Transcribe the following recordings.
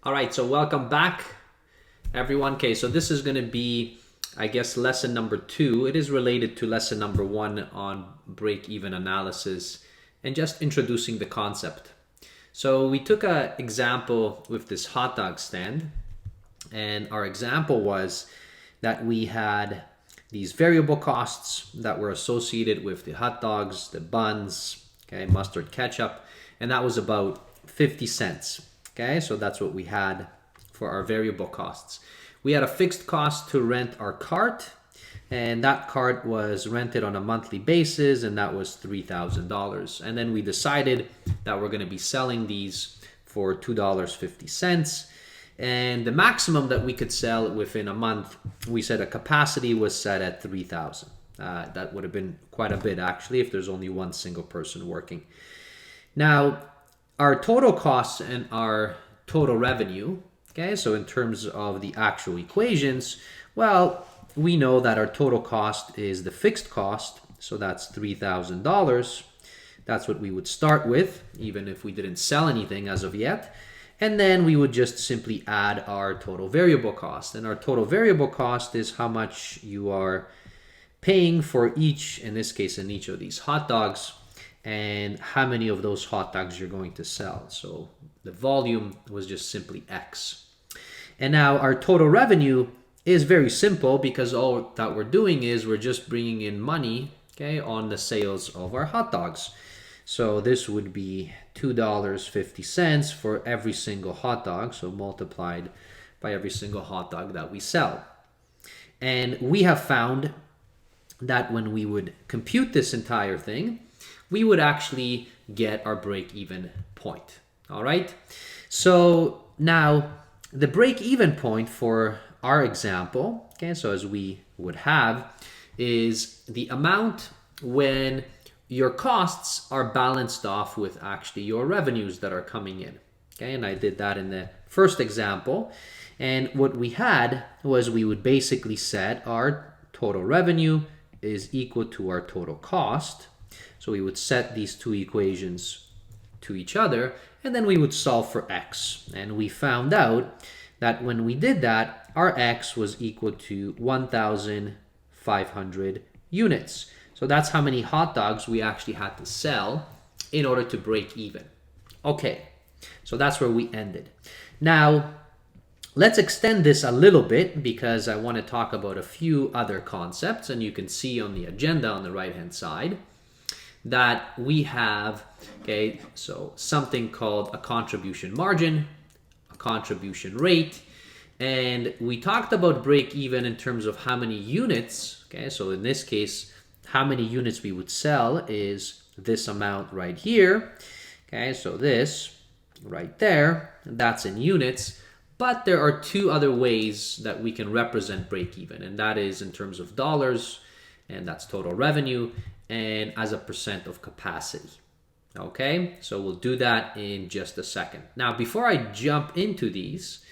All right, so welcome back, everyone. Okay, so this is going to be, I guess, lesson number 2. It is related to lesson number 1 on break-even analysis and just introducing the concept. So we took an example with this hot dog stand, and our example was that we had these variable costs that were associated with the hot dogs, the buns, okay, mustard, ketchup, and that was about 50 cents. Okay, so that's what we had for our variable costs. We had a fixed cost to rent our cart, and that cart was rented on a monthly basis, and that was $3,000. And then we decided that we're going to be selling these for $2.50. And the maximum that we could sell within a month, we said a capacity was set at 3,000. That would have been quite a bit, actually, if there's only one single person working. Now, our total costs and our total revenue, okay, so in terms of the actual equations, well, we know that our total cost is the fixed cost, so that's $3,000. That's what we would start with, even if we didn't sell anything as of yet. And then we would just simply add our total variable cost. And our total variable cost is how much you are paying for each, in this case, in each of these hot dogs, and how many of those hot dogs you're going to sell. So the volume was just simply X. And now our total revenue is very simple because all that we're doing is we're just bringing in money, okay, on the sales of our hot dogs. So this would be $2.50 for every single hot dog, so multiplied by every single hot dog that we sell. And we have found that when we would compute this entire thing, we would actually get our break-even point. All right. So now the break-even point for our example, okay, so as we would have, is the amount when your costs are balanced off with actually your revenues that are coming in. Okay, and I did that in the first example. And what we had was we would basically set our total revenue is equal to our total cost. So we would set these two equations to each other, and then we would solve for X. And we found out that when we did that, our X was equal to 1,500 units. So that's how many hot dogs we actually had to sell in order to break even. Okay, so that's where we ended. Now, let's extend this a little bit because I want to talk about a few other concepts, and you can see on the agenda on the right-hand side that we have, okay, so something called a contribution margin, a contribution rate, and we talked about break even in terms of how many units, okay, so in this case, how many units we would sell is this amount right here, okay, so this right there, that's in units, but there are two other ways that we can represent break even, and that is in terms of dollars, and that's total revenue, and as a percent of capacity. Okay, so we'll do that in just a second. Now, before I jump into these,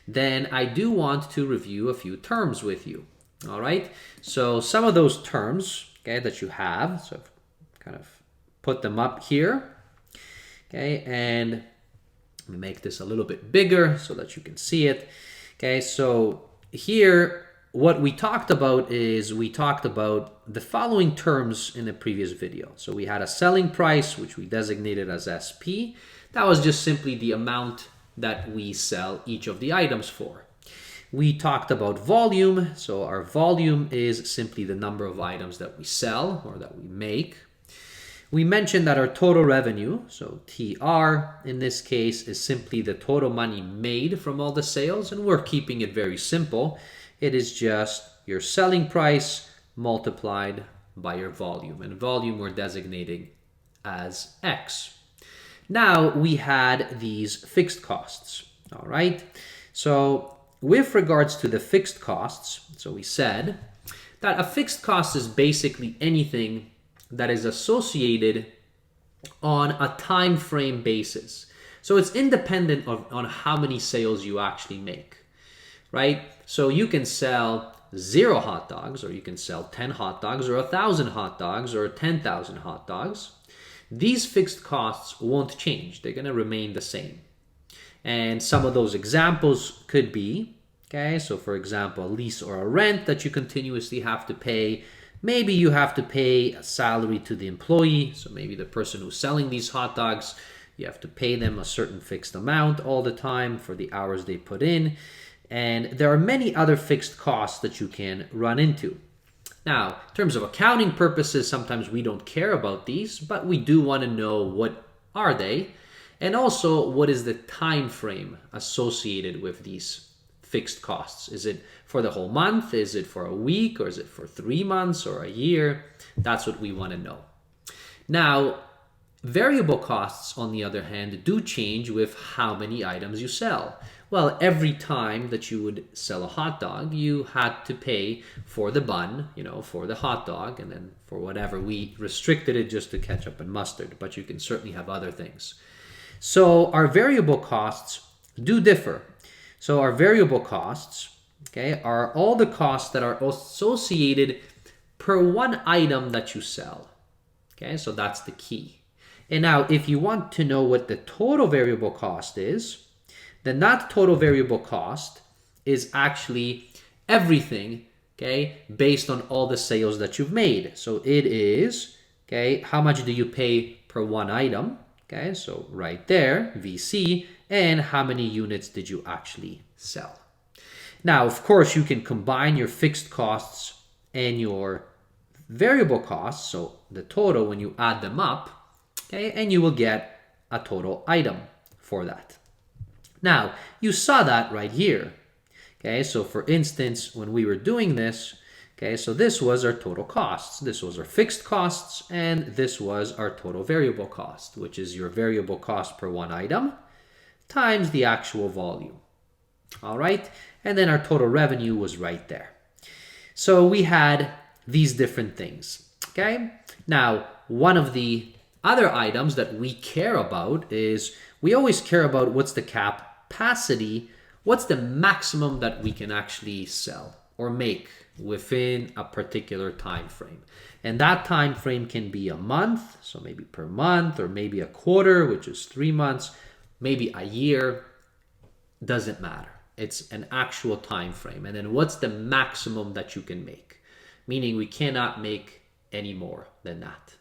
then I do want to review a few terms with you. All right, so some of those terms, okay, that you have, so I've kind of put them up here. Okay, and let me make this a little bit bigger so that you can see it. Okay, so here, what we talked about is we talked about the following terms in the previous video. So we had a selling price, which we designated as SP. That was just simply the amount that we sell each of the items for. We talked about volume. So our volume is simply the number of items that we sell or that we make. We mentioned that our total revenue, so TR in this case, is simply the total money made from all the sales, and we're keeping it very simple. It is just your selling price multiplied by your volume. And volume we're designating as X. Now we had these fixed costs. All right. So with regards to the fixed costs, so we said that a fixed cost is basically anything that is associated on a time frame basis. So it's independent on how many sales you actually make. Right? So you can sell 0 hot dogs, or you can sell 10 hot dogs, or 1,000 hot dogs, or 10,000 hot dogs. These fixed costs won't change. They're going to remain the same. And some of those examples could be, okay, so for example, a lease or a rent that you continuously have to pay. Maybe you have to pay a salary to the employee. So maybe the person who's selling these hot dogs, you have to pay them a certain fixed amount all the time for the hours they put in. And there are many other fixed costs that you can run into. Now, in terms of accounting purposes, sometimes we don't care about these, but we do want to know what are they, and also what is the time frame associated with these fixed costs. Is it for the whole month? Is it for a week? Or is it for 3 months or a year? That's what we want to know. Now, variable costs, on the other hand, do change with how many items you sell. Well, every time that you would sell a hot dog, you had to pay for the bun, for the hot dog, and then for whatever. We restricted it just to ketchup and mustard, but you can certainly have other things. So our variable costs do differ. So our variable costs, okay, are all the costs that are associated per one item that you sell. Okay, so that's the key. And now, if you want to know what the total variable cost is, then that total variable cost is actually everything, okay, based on all the sales that you've made. So it is, okay, how much do you pay per one item? Okay, so right there, VC, and how many units did you actually sell? Now, of course, you can combine your fixed costs and your variable costs, so the total when you add them up, okay, and you will get a total item for that. Now, you saw that right here. Okay, so for instance, when we were doing this, okay, so this was our total costs. This was our fixed costs, and this was our total variable cost, which is your variable cost per one item times the actual volume. All right, and then our total revenue was right there. So we had these different things. Okay, now one of the other items that we care about is we always care about what's the capacity, what's the maximum that we can actually sell or make within a particular time frame. And that time frame can be a month, so maybe per month, or maybe a quarter, which is 3 months, maybe a year, doesn't matter. It's an actual time frame. And then what's the maximum that you can make? Meaning we cannot make any more than that.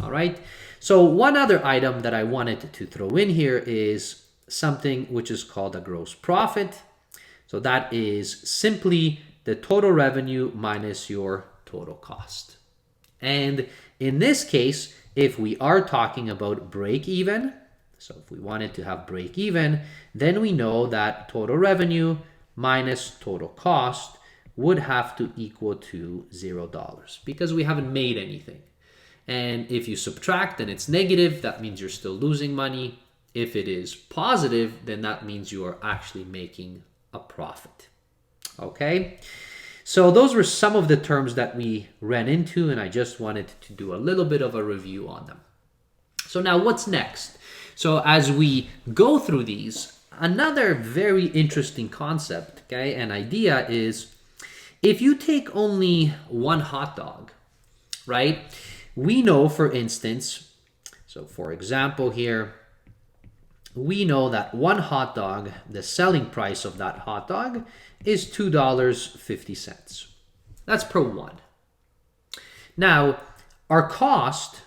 All right. So one other item that I wanted to throw in here is something which is called a gross profit. So that is simply the total revenue minus your total cost. And in this case, if we are talking about break even, so if we wanted to have break even, then we know that total revenue minus total cost would have to equal to $0 because we haven't made anything. And if you subtract and it's negative, that means you're still losing money. If it is positive, then that means you are actually making a profit. Okay? So those were some of the terms that we ran into, and I just wanted to do a little bit of a review on them. So now what's next? So as we go through these, another very interesting concept, okay, and idea is if you take only one hot dog, right? We know, for instance, so for example here, we know that one hot dog, the selling price of that hot dog is $2.50. That's per one. Now, our cost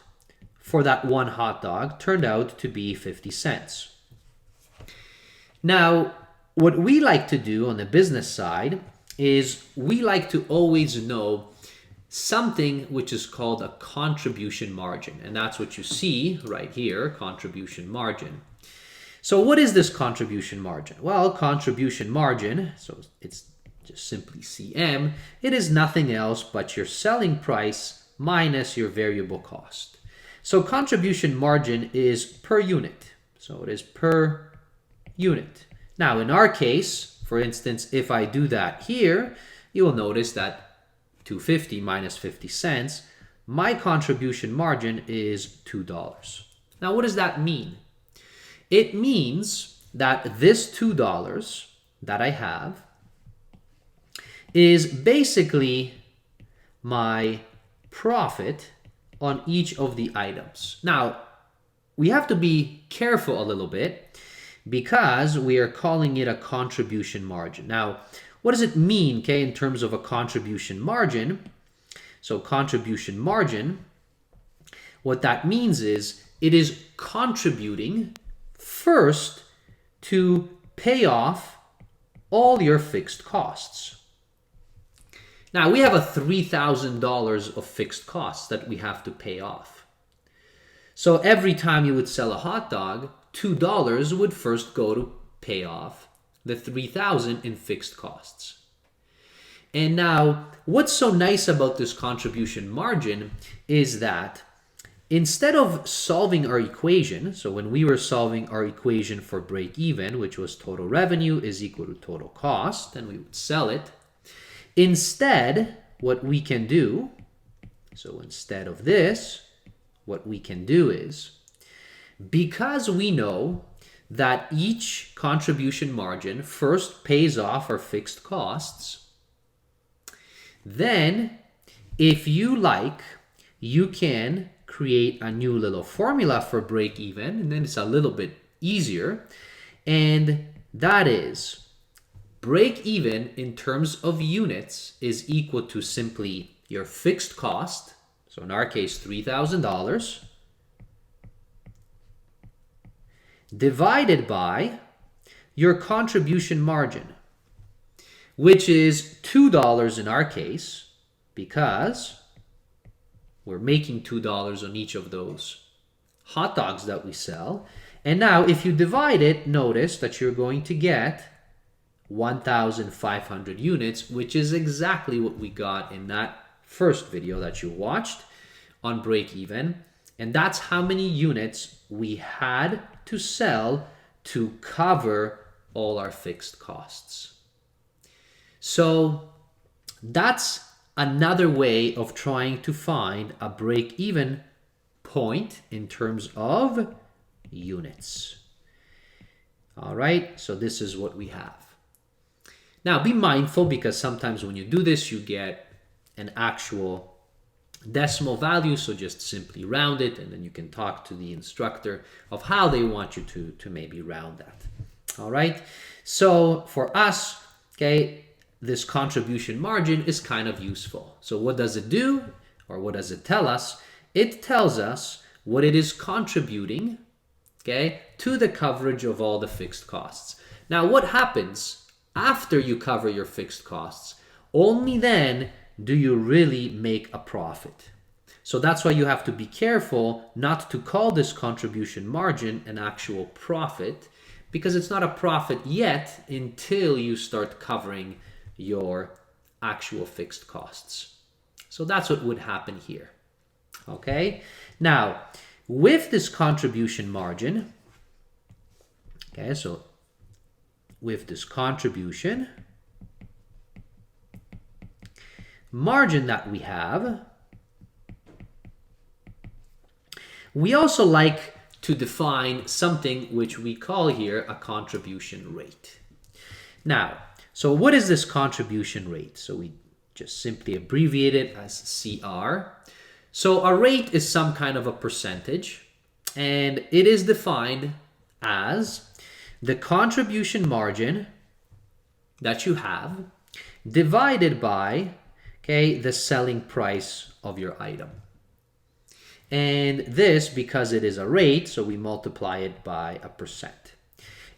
for that one hot dog turned out to be 50 cents. Now, what we like to do on the business side is we like to always know something which is called a contribution margin. And that's what you see right here, contribution margin. So what is this contribution margin? Well, contribution margin, so it's just simply CM, it is nothing else but your selling price minus your variable cost. So contribution margin is per unit. So it is per unit. Now in our case, for instance, if I do that here, you will notice that $2.50 minus 50 cents, my contribution margin is $2. Now what does that mean? It means that this $2 that I have is basically my profit on each of the items. Now, we have to be careful a little bit because we are calling it a contribution margin. Now, what does it mean, okay, in terms of a contribution margin? So contribution margin, what that means is it is contributing first to pay off all your fixed costs. Now, we have a $3,000 of fixed costs that we have to pay off. So every time you would sell a hot dog, $2 would first go to pay off the $3,000 in fixed costs. And now, what's so nice about this contribution margin is that instead of solving our equation, so when we were solving our equation for break even, which was total revenue is equal to total cost, and we would sell it, instead, what we can do, so instead of this, what we can do is, because we know that each contribution margin first pays off our fixed costs, then if you like, you can create a new little formula for break even, and then it's a little bit easier, and that is break even in terms of units is equal to simply your fixed cost, so in our case $3,000, divided by your contribution margin, which is $2 in our case, because we're making $2 on each of those hot dogs that we sell. And now if you divide it, notice that you're going to get 1,500 units, which is exactly what we got in that first video that you watched on break even. And that's how many units we had to sell to cover all our fixed costs. So that's another way of trying to find a break even point in terms of units. All right, so this is what we have. Now, be mindful, because sometimes when you do this, you get an actual decimal value, so just simply round it, and then you can talk to the instructor of how they want you to maybe round that. All right, so for us, okay, this contribution margin is kind of useful. So what does it do, or what does it tell us? It tells us what it is contributing, okay, to the coverage of all the fixed costs. Now, what happens after you cover your fixed costs? Only then do you really make a profit. So that's why you have to be careful not to call this contribution margin an actual profit, because it's not a profit yet until you start covering your actual fixed costs. So that's what would happen here. Okay, now with this contribution margin, okay, so with this contribution margin that we have, we also like to define something which we call here a contribution rate. Now, so what is this contribution rate? So we just simply abbreviate it as CR. So a rate is some kind of a percentage, and it is defined as the contribution margin that you have divided by, okay, the selling price of your item. And this, because it is a rate, so we multiply it by a percent.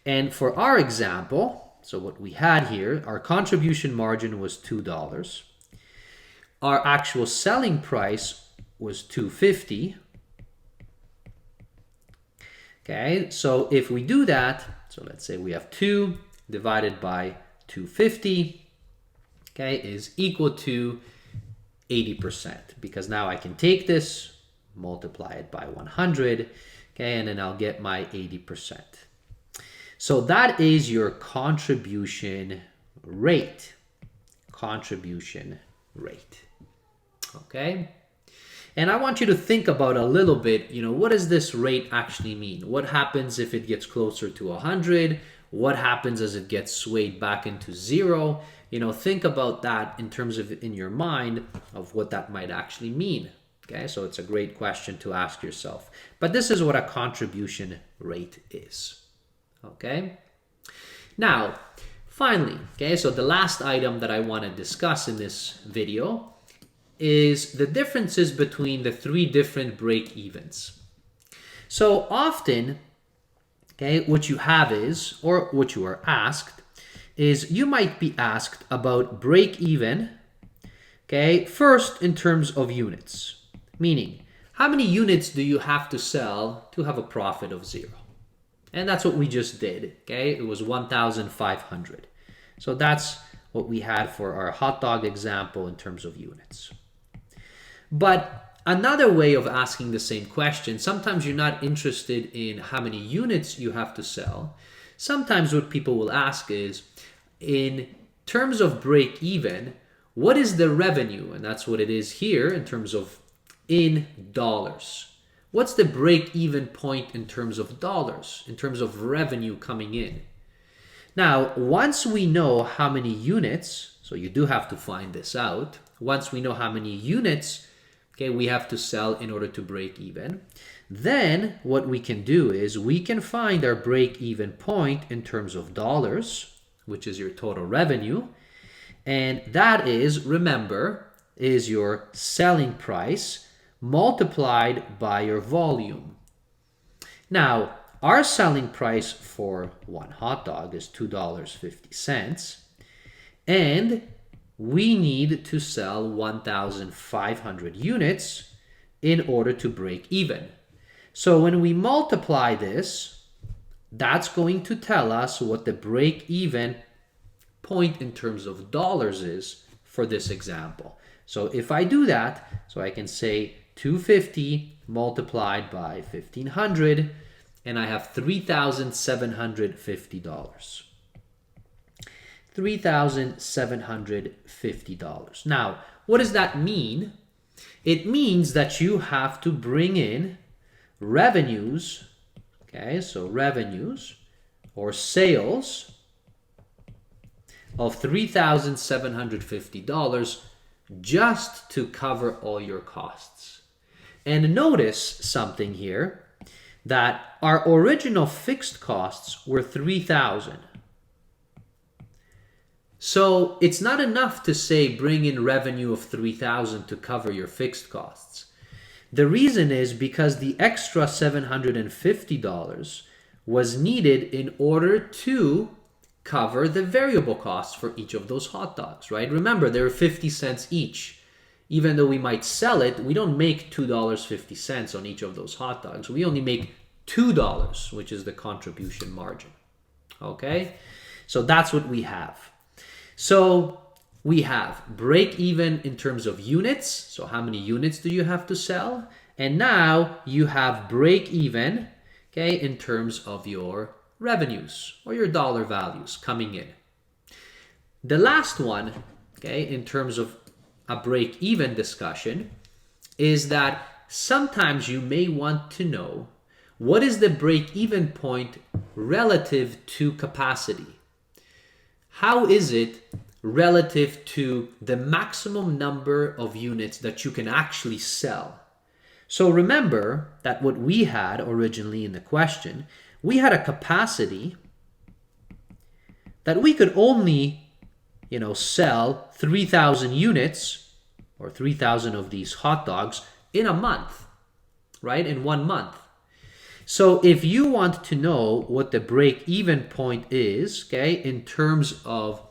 And for our example, so what we had here, our contribution margin was $2. Our actual selling price was $2.50. Okay, so if we do that, so let's say we have 2 divided by 250, okay, is equal to 80%, because now I can take this, multiply it by 100, okay, and then I'll get my 80%. So that is your contribution rate. Contribution rate. Okay? And I want you to think about a little bit, what does this rate actually mean? What happens if it gets closer to 100? What happens as it gets swayed back into 0? Think about that in terms of, in your mind, of what that might actually mean. Okay, so it's a great question to ask yourself. But this is what a contribution rate is. Okay. Now, finally, okay, so the last item that I want to discuss in this video is the differences between the three different break-evens. So often, okay, what you have is, or what you are asked, is you might be asked about break-even, okay, first in terms of units, meaning how many units do you have to sell to have a profit of 0? And that's what we just did, okay? It was 1,500. So that's what we had for our hot dog example in terms of units. But another way of asking the same question, sometimes you're not interested in how many units you have to sell. Sometimes what people will ask is, in terms of break even, what is the revenue? And that's what it is here in terms of in dollars. What's the break-even point in terms of dollars, in terms of revenue coming in? Now, once we know how many units, so you do have to find this out, once we know how many units, okay, we have to sell in order to break even, then what we can do is we can find our break-even point in terms of dollars, which is your total revenue, and that is, remember, is your selling price multiplied by your volume. Now, our selling price for one hot dog is $2.50, and we need to sell 1,500 units in order to break even. So when we multiply this, that's going to tell us what the break-even point in terms of dollars is for this example. So if I do that, so I can say 250 multiplied by 1,500, and I have $3,750. $3,750. Now, what does that mean? It means that you have to bring in revenues, okay, so revenues or sales of $3,750 just to cover all your costs. And notice something here, that our original fixed costs were $3,000. So it's not enough to say bring in revenue of $3,000 to cover your fixed costs. The reason is because the extra $750 was needed in order to cover the variable costs for each of those hot dogs, right? Remember, they're 50 cents each. Even though we might sell it, we don't make $2.50 on each of those hot dogs. We only make $2, which is the contribution margin. Okay? So that's what we have. So we have break even in terms of units. So how many units do you have to sell? And now you have break even, okay, in terms of your revenues or your dollar values coming in. The last one, okay, in terms of a break-even discussion is that sometimes you may want to know what is the break-even point relative to capacity. How is it relative to the maximum number of units that you can actually sell? So remember that what we had originally in the question, we had a capacity that we could only sell 3,000 units or 3,000 of these hot dogs in a month, right? In 1 month. So if you want to know what the break-even point is, okay, in terms of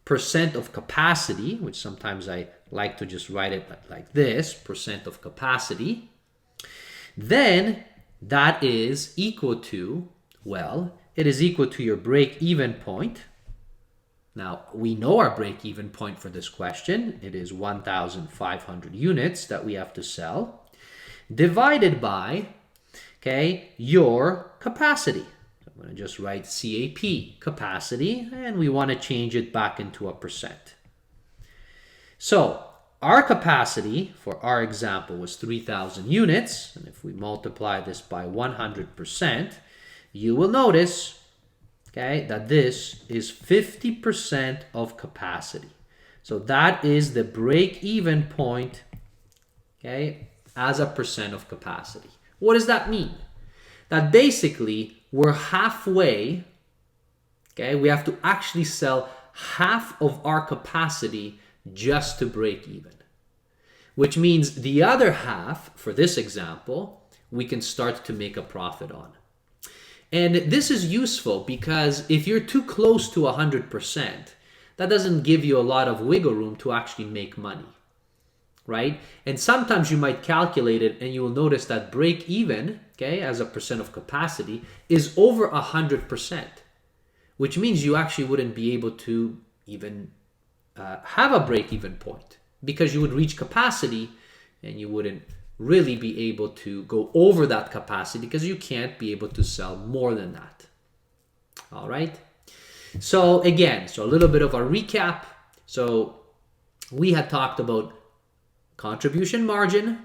percent of capacity, which sometimes I like to just write it like this, percent of capacity, then that is equal to, well, it is equal to your break-even point. Now, we know our break-even point for this question. It is 1,500 units that we have to sell, divided by, okay, your capacity. I'm going to just write CAP, capacity, and we want to change it back into a percent. So, our capacity for our example was 3,000 units, and if we multiply this by 100%, you will notice, okay, that this is 50% of capacity. So that is the break-even point, okay, as a percent of capacity. What does that mean? That basically we're halfway Okay, we have to actually sell half of our capacity just to break even, which means the other half, for this example, we can start to make a profit on. And this is useful because if you're too close to 100%, that doesn't give you a lot of wiggle room to actually make money, right? And sometimes you might calculate it and you will notice that break even, okay, as a percent of capacity is over 100%, which means you actually wouldn't be able to even have a break even point because you would reach capacity and you wouldn't really be able to go over that capacity because you can't be able to sell more than that. All right. So again, so a little bit of a recap. So we had talked about contribution margin,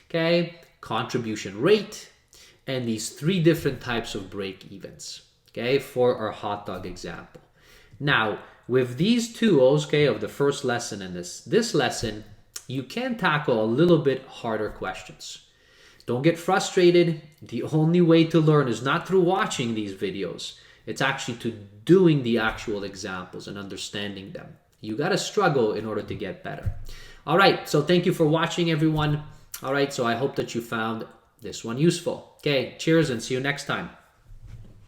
okay, contribution rate, and these three different types of break evens, okay, for our hot dog example. Now, with these tools, okay, of the first lesson and this lesson, you can tackle a little bit harder questions. Don't get frustrated. The only way to learn is not through watching these videos. It's actually to doing the actual examples and understanding them. You got to struggle in order to get better. All right, so thank you for watching, everyone. All right, so I hope that you found this one useful. Okay, cheers and see you next time.